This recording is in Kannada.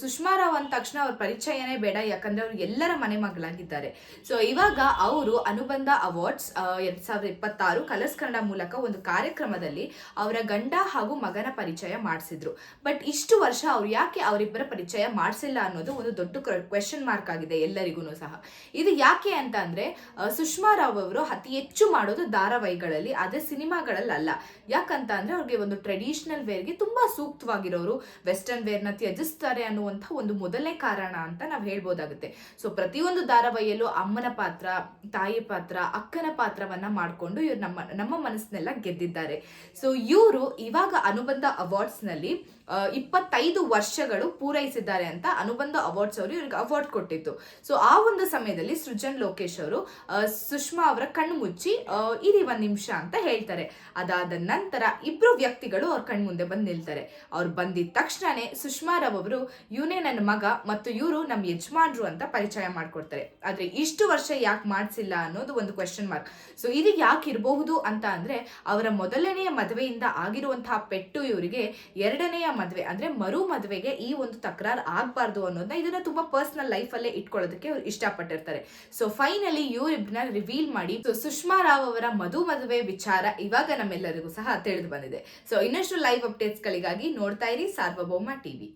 ಸುಷ್ಮಾ ರಾವ್ ಅಂದ ತಕ್ಷಣ ಅವ್ರ ಪರಿಚಯನೇ ಬೇಡ, ಯಾಕಂದ್ರೆ ಅವ್ರು ಎಲ್ಲರ ಮನೆ ಮಗಳಾಗಿದ್ದಾರೆ. ಸೊ ಇವಾಗ ಅವರು ಅನುಬಂಧ ಅವಾರ್ಡ್ಸ್ 2026 ಕಲರ್ಸ್ ಕನ್ನಡ ಮೂಲಕ ಒಂದು ಕಾರ್ಯಕ್ರಮದಲ್ಲಿ ಅವರ ಗಂಡ ಹಾಗೂ ಮಗನ ಪರಿಚಯ ಮಾಡಿಸಿದ್ರು. ಬಟ್ ಇಷ್ಟು ವರ್ಷ ಅವ್ರು ಯಾಕೆ ಅವರಿಬ್ಬರ ಪರಿಚಯ ಮಾಡಿಸಿಲ್ಲ ಅನ್ನೋದು ಒಂದು ದೊಡ್ಡ ಕ್ವೆಶನ್ ಮಾರ್ಕ್ ಆಗಿದೆ ಎಲ್ಲರಿಗೂ ಸಹ. ಇದು ಯಾಕೆ ಅಂತ ಅಂದ್ರೆ ಸುಷ್ಮಾ ರಾವ್ ಅವರು ಅತಿ ಹೆಚ್ಚು ಮಾಡೋದು ಧಾರಾವಾಹಿಗಳಲ್ಲಿ, ಅದೇ ಸಿನಿಮಾಗಳಲ್ಲ. ಯಾಕಂತ ಅಂದ್ರೆ ಅವ್ರಿಗೆ ಒಂದು ಟ್ರೆಡಿಷನಲ್ ವೇರ್ಗೆ ತುಂಬಾ ಸೂಕ್ತವಾಗಿರೋರು, ವೆಸ್ಟರ್ನ್ ವೇರ್ನ ತ್ಯಜಿಸ್ತಾರೆ ಅನ್ನುವಂಥ ಒಂದು ಮೊದಲನೇ ಕಾರಣ ಅಂತ ನಾವು ಹೇಳ್ಬೋದಾಗುತ್ತೆ. ಸೊ ಪ್ರತಿಯೊಂದು ಧಾರಾವಾಹಿಯಲ್ಲೂ ಅಮ್ಮನ ಪಾತ್ರ, ತಾಯಿ ಪಾತ್ರ, ಅಕ್ಕನ ಪಾತ್ರವನ್ನ ಮಾಡಿಕೊಂಡು ಇವ್ರು ನಮ್ಮ ಮನಸ್ಸನ್ನೆಲ್ಲ ಗೆದ್ದಿದ್ದಾರೆ. ಸೊ ಇವರು ಇವಾಗ ಅನುಬಂಧ ಅವಾರ್ಡ್ಸ್ ನಲ್ಲಿ 25 ವರ್ಷಗಳು ಪೂರೈಸಿದ್ದಾರೆ ಅಂತ ಅನುಬಂಧ ಅವಾರ್ಡ್ಸ್ ಅವರು ಇವ್ರಿಗೆ ಅವಾರ್ಡ್ ಕೊಟ್ಟಿತ್ತು. ಸೊ ಆ ಒಂದು ಸಮಯದಲ್ಲಿ ಸೃಜನ್ ಲೋಕೇಶ್ ಅವರು ಸುಷ್ಮಾ ಅವರ ಕಣ್ಣು ಮುಚ್ಚಿ ಇರಿ 1 ನಿಮಿಷ ಅಂತ ಹೇಳ್ತಾರೆ. ಅದಾದ ನಂತರ ಇಬ್ರು ವ್ಯಕ್ತಿಗಳು ಅವ್ರ ಕಣ್ ಮುಂದೆ ಬಂದು ನಿಲ್ತಾರೆ. ಅವ್ರು ಬಂದಿದ ತಕ್ಷಣನೇ ಸುಷ್ಮಾ ರಾವ್ ಅವರು ಇವನೇ ನನ್ನ ಮಗ ಮತ್ತು ಇವರು ನಮ್ಮ ಯಜಮಾನ್ರು ಅಂತ ಪರಿಚಯ ಮಾಡ್ಕೊಡ್ತಾರೆ. ಆದ್ರೆ ಇಷ್ಟು ವರ್ಷ ಯಾಕೆ ಮಾಡಿಸಿಲ್ಲ ಅನ್ನೋದು ಒಂದು ಕ್ವೆಶನ್ ಮಾರ್ಕ್. ಸೊ ಇದು ಯಾಕೆ ಇರಬಹುದು ಅಂತ ಅಂದ್ರೆ ಅವರ ಮೊದಲನೆಯ ಮದುವೆಯಿಂದ ಆಗಿರುವಂತಹ ಪೆಟ್ಟು ಇವರಿಗೆ ಎರಡನೆಯ ಮದುವೆ ಅಂದ್ರೆ ಮರು ಮದುವೆಗೆ ಈ ಒಂದು ತಕರಾರು ಆಗ್ಬಾರ್ದು ಅನ್ನೋದನ್ನ ಇದನ್ನ ತುಂಬಾ ಪರ್ಸನಲ್ ಲೈಫ್ ಅಲ್ಲೇ ಇಟ್ಕೊಳ್ಳೋದಕ್ಕೆ ಅವ್ರು ಇಷ್ಟಪಟ್ಟಿರ್ತಾರೆ. ಸೊ ಫೈನಲಿ ಇವರಿಬ್ಬರನ್ನ ರಿವೀಲ್ ಮಾಡಿ ಸುಷ್ಮಾ ರಾವ್ ಅವರ ಮದುವೆ ವಿಚಾರ ಇವಾಗ ನಮ್ಮೆಲ್ಲರಿಗೂ ಸಹ ತಿಳಿದು ಬಂದಿದೆ. ಸೊ ಇನ್ನಷ್ಟು ಲೈವ್ ಅಪ್ಡೇಟ್ಸ್ ಗಳಿಗಾಗಿ ನೋಡ್ತಾ ಇರಿ ಸಾರ್ವಭೌಮ ಟಿವಿ.